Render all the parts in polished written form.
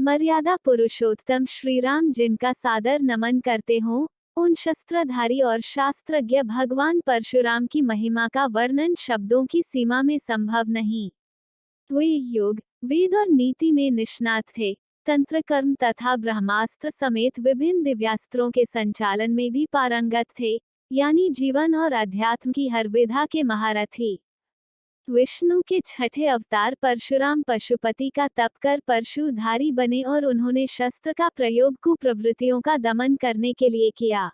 मर्यादा पुरुषोत्तम श्रीराम जिनका सादर नमन करते हों, उन शस्त्रधारी और शास्त्रज्ञ भगवान परशुराम की महिमा का वर्णन शब्दों की सीमा में संभव नहीं। वे योग, वेद और नीति में निष्णात थे, तंत्र कर्म तथा ब्रह्मास्त्र समेत विभिन्न दिव्यास्त्रों के संचालन में भी पारंगत थे, यानी जीवन और अध्यात्म की हर विधा के महारथी। विष्णु के छठे अवतार परशुराम पशुपति का तप कर परशुधारी बने और उन्होंने शस्त्र का प्रयोग कुप्रवृत्तियों का दमन करने के लिए किया।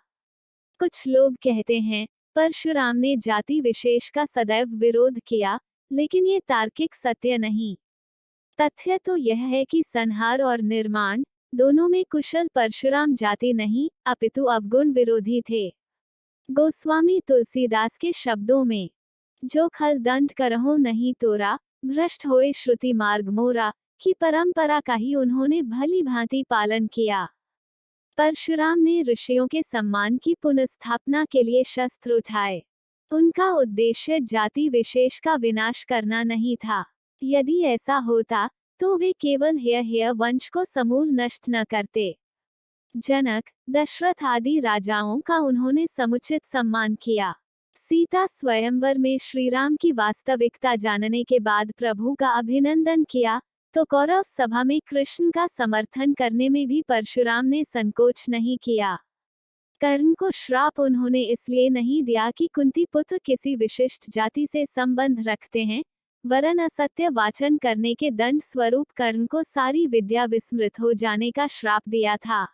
कुछ लोग कहते हैं परशुराम ने जाति विशेष का सदैव विरोध किया, लेकिन ये तार्किक सत्य नहीं। तथ्य तो यह है कि संहार और निर्माण दोनों में कुशल परशुराम जाति नहीं, अपितु अवगुण विरोधी थे। गोस्वामी तुलसीदास के शब्दों में, जो खल दंड करहु नहीं तोरा, भ्रष्ट होए श्रुति मार्ग मोरा, की परंपरा का ही उन्होंने भली भांति पालन किया। परशुराम ने ऋषियों के सम्मान की पुनर्स्थापना के लिए शस्त्र उठाए। उनका उद्देश्य जाति विशेष का विनाश करना नहीं था। यदि ऐसा होता तो वे केवल हेय वंश को समूल नष्ट न करते। जनक, दशरथ आदि राजाओं का उन्होंने समुचित सम्मान किया। सीता स्वयंवर में श्रीराम की वास्तविकता जानने के बाद प्रभु का अभिनंदन किया, तो कौरव सभा में कृष्ण का समर्थन करने में भी परशुराम ने संकोच नहीं किया। कर्ण को श्राप उन्होंने इसलिए नहीं दिया कि कुंती पुत्र किसी विशिष्ट जाति से संबंध रखते हैं, वरन असत्य वाचन करने के दंड स्वरूप कर्ण को सारी विद्या विस्मृत हो जाने का श्राप दिया था।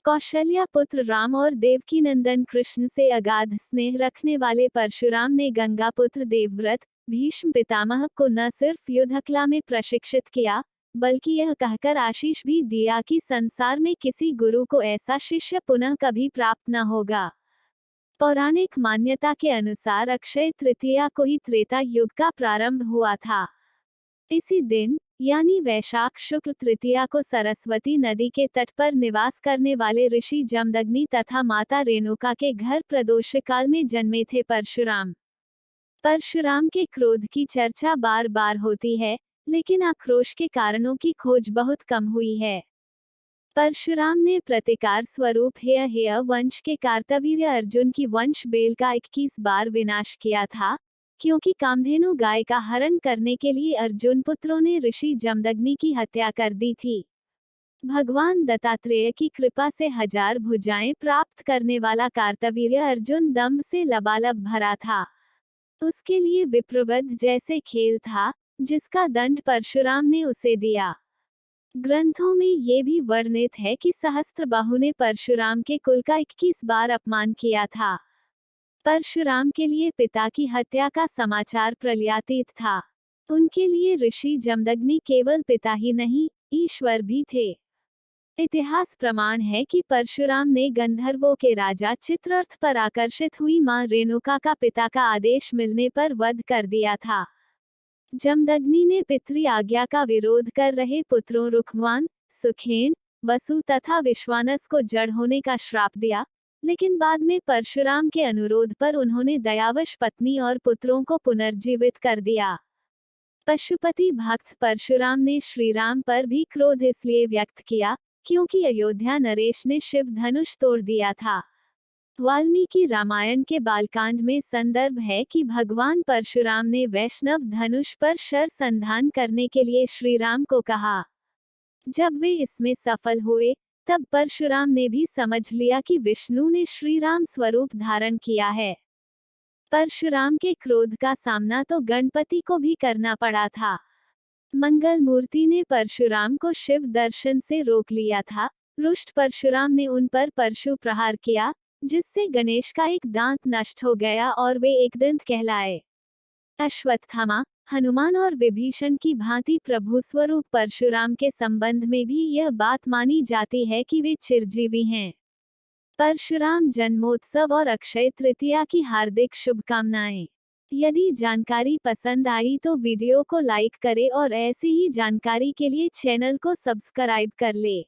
कौशल्या पुत्र राम और देवकी नंदन कृष्ण से अगाध स्नेह रखने वाले परशुराम ने गंगा पुत्र देवव्रत, भीष्म पितामह को न सिर्फ युद्धकला में प्रशिक्षित किया, बल्कि यह कहकर आशीष भी दिया कि संसार में किसी गुरु को ऐसा शिष्य पुनः कभी प्राप्त न होगा। पौराणिक मान्यता के अनुसार अक्षय तृतीया को ही त्रेता युग का प्रारंभ हुआ था। इसी दिन, यानी वैशाख शुक्ल तृतीया को सरस्वती नदी के तट पर निवास करने वाले ऋषि जमदग्नि तथा माता रेणुका के घर प्रदोष काल में जन्मे थे परशुराम। परशुराम के क्रोध की चर्चा बार बार होती है, लेकिन आक्रोश के कारणों की खोज बहुत कम हुई है। परशुराम ने प्रतिकार स्वरूप हेय वंश के कार्तवीर्य अर्जुन की वंश बेल का 21 बार विनाश किया था, क्योंकि कामधेनु गाय का हरण करने के लिए अर्जुन पुत्रों ने ऋषि जमदग्नि की हत्या कर दी थी। भगवान दत्तात्रेय की कृपा से 1000 भुजाएं प्राप्त करने वाला कार्तवीर्य अर्जुन दंभ से लबालब भरा था। उसके लिए विप्रवध जैसे खेल था, जिसका दंड परशुराम ने उसे दिया। ग्रंथों में ये भी वर्णित है कि सहस्त्रबाहु ने परशुराम के कुल का 21 बार अपमान किया था। परशुराम के लिए पिता की हत्या का समाचार प्रलयातीत था। उनके लिए ऋषि जमदग्नि केवल पिता ही नहीं, ईश्वर भी थे। इतिहास प्रमाण है कि परशुराम ने गंधर्वों के राजा चित्ररथ पर आकर्षित हुई मां रेणुका का पिता का आदेश मिलने पर वध कर दिया था। जमदग्नि ने पितृ आज्ञा का विरोध कर रहे पुत्रों रुक्मवान, सुखेन, वसु तथा विश्वानस को जड़ होने का श्राप दिया, लेकिन बाद में परशुराम के अनुरोध पर उन्होंने दयावश पत्नी और पुत्रों को पुनर्जीवित कर दिया। पशुपति भक्त परशुराम ने श्रीराम पर भी क्रोध इसलिए व्यक्त किया, क्योंकि अयोध्या नरेश ने शिव धनुष तोड़ दिया था। वाल्मीकि रामायण के बालकांड में संदर्भ है कि भगवान परशुराम ने वैष्णव धनुष पर शर संधान करने के लिए श्रीराम को कहा। जब वे इसमें सफल हुए, तब परशुराम ने भी समझ लिया कि विष्णु ने श्रीराम स्वरूप धारण किया है। परशुराम के क्रोध का सामना तो गणपति को भी करना पड़ा था। मंगल मूर्ति ने परशुराम को शिव दर्शन से रोक लिया था। रुष्ट परशुराम ने उन पर परशु प्रहार किया, जिससे गणेश का एक दांत नष्ट हो गया और वे एकदंत कहलाए। अश्वत्थामा, हनुमान और विभीषण की भांति प्रभु स्वरूप परशुराम के संबंध में भी यह बात मानी जाती है कि वे चिरजीवी हैं। परशुराम जन्मोत्सव और अक्षय तृतीया की हार्दिक शुभकामनाएं। यदि जानकारी पसंद आई तो वीडियो को लाइक करें और ऐसी ही जानकारी के लिए चैनल को सब्सक्राइब कर ले।